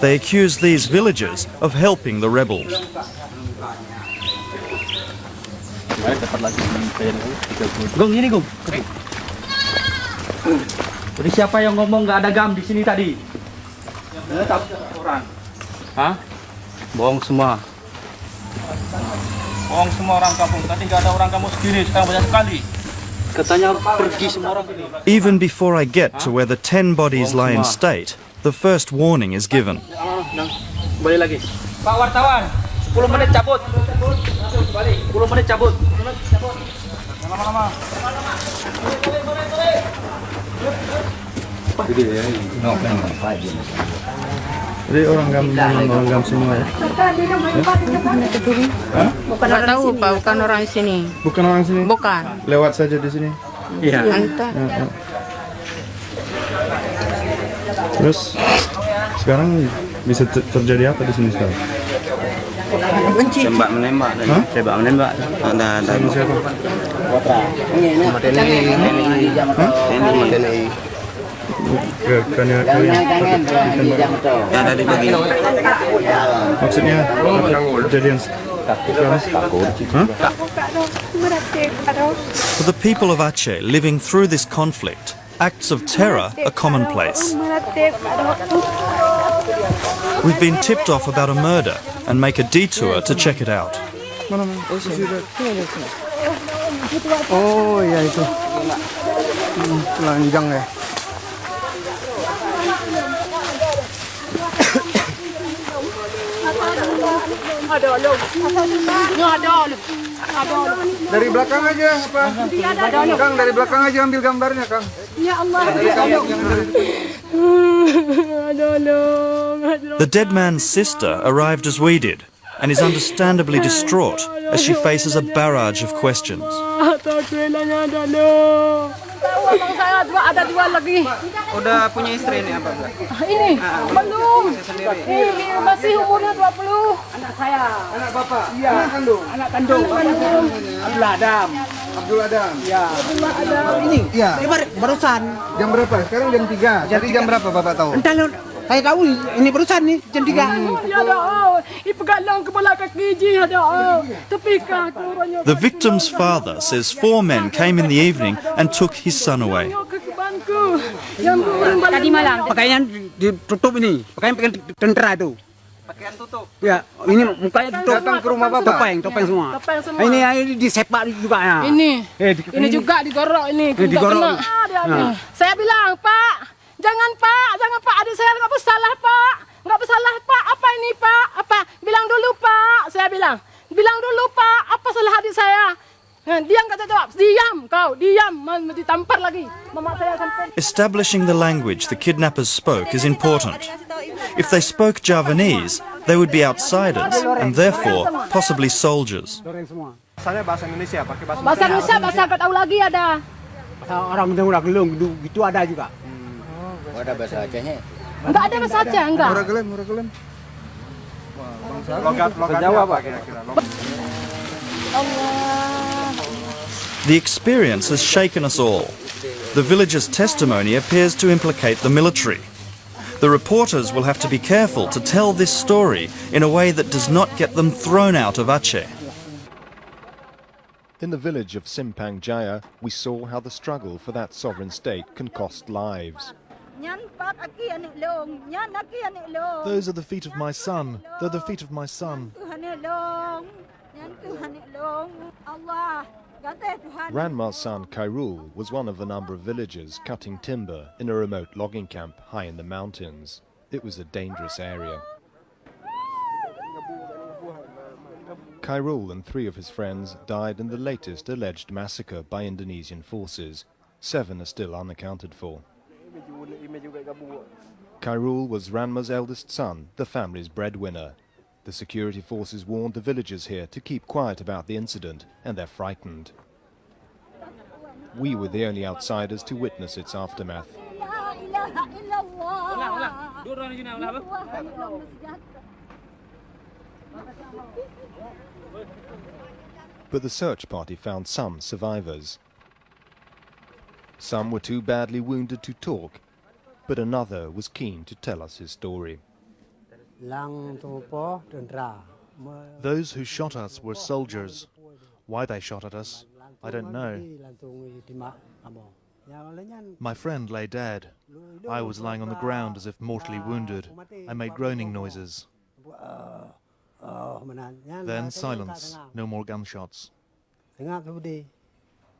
They accuse these villagers of helping the rebels. Jadi siapa yang ngomong nggak ada gam di sini tadi? Orang. Hah? Bohong semua. Bohong semua orang kampung. Tadi nggak ada orang kampung segini, sekarang banyak sekali. Katanya pergi semua orang ini. Even before I get to where the 10 bodies lie in state, the first warning is given. Kembali lagi. Pak wartawan, 10 menit cabut. 10 menit cabut. Lama-lama. Jadi orang gam semua ya? Bukan orang tahu Pak, bukan orang sini. Bukan orang sini? Bukan. Lewat saja di sini? Iya. Terus sekarang bisa terjadi apa di sini sekarang? Tembak menembak. Tembak menembak. Ada siapa? ada di bagian. Maksudnya kejadian For the people of Aceh living through this conflict, acts of terror are commonplace. We've been tipped off about a murder and make a detour to check it out. Oh ya itu telanjang ya. Dari belakang aja apa? Kang, dari belakang aja ambil gambarnya, Kang. Ya Allah. The dead man's sister arrived as we did and is understandably distraught as she faces a barrage of questions. Abang saya ada dua lagi. Udah punya istri ini apa? Ini belum. Ini masih umurnya 20. Anak saya. Anak Bapak? Iya. Anak kandung? Anak kandung. Abdul Adam. Abdul Adam? Ya. Ini? Iya. Barusan. Jam berapa? Sekarang jam 3. Jadi jam berapa Bapak tahu? Entah, saya tahu ini barusan nih jam 3. Ya dah. Ipegalang kepala kaki ji ada. Tapi kakuranya. The victim's father says 4 men came in the evening and took his son away. Tadi malam. Pakaian ditutup ini, pakaian tentara itu. Pakaian tutup? Ya, ini mukanya tutup. Datang ke rumah Bapak? Topeng semua. Topeng semua. Ini disepak juga ya. Ini juga digorok ini. Digorok. Saya bilang, Pak, jangan Pak, adik saya nggak bersalah Pak, apa ini Pak, apa? Bilang dulu Pak, saya bilang dulu Pak, apa salah adik saya? Dia nggak jawab, diam, ditampar lagi. Mama saya sampai. Establishing the language the kidnappers spoke is important. If they spoke Javanese, they would be outsiders and therefore possibly soldiers. Saya bahasa Indonesia, pakai Bahasa Indonesia, bahasa nggak tahu lagi ada. Bahasa orang udah gelung gitu ada juga. Ada bahasa Acehnya? Enggak ada bahasa Aceh, enggak. Murah gelem. Logat Jawa Pak kira-kira. The experience has shaken us all. The villagers' testimony appears to implicate the military. The reporters will have to be careful to tell this story in a way that does not get them thrown out of Aceh. In the village of Simpang Jaya, we saw how the struggle for that sovereign state can cost lives. Those are the feet of my son. They're the feet of my son. Ranma's son Khairul was one of a number of villagers cutting timber in a remote logging camp high in the mountains. It was a dangerous area. Khairul and 3 of his friends died in the latest alleged massacre by Indonesian forces. 7 are still unaccounted for. Khairul was Ranma's eldest son, the family's breadwinner. The security forces warned the villagers here to keep quiet about the incident, and they're frightened. We were the only outsiders to witness its aftermath. But the search party found some survivors. Some were too badly wounded to talk, but another was keen to tell us his story. Those who shot us were soldiers. Why they shot at us, I don't know. My friend lay dead. I was lying on the ground as if mortally wounded. I made groaning noises. Then silence, no more gunshots.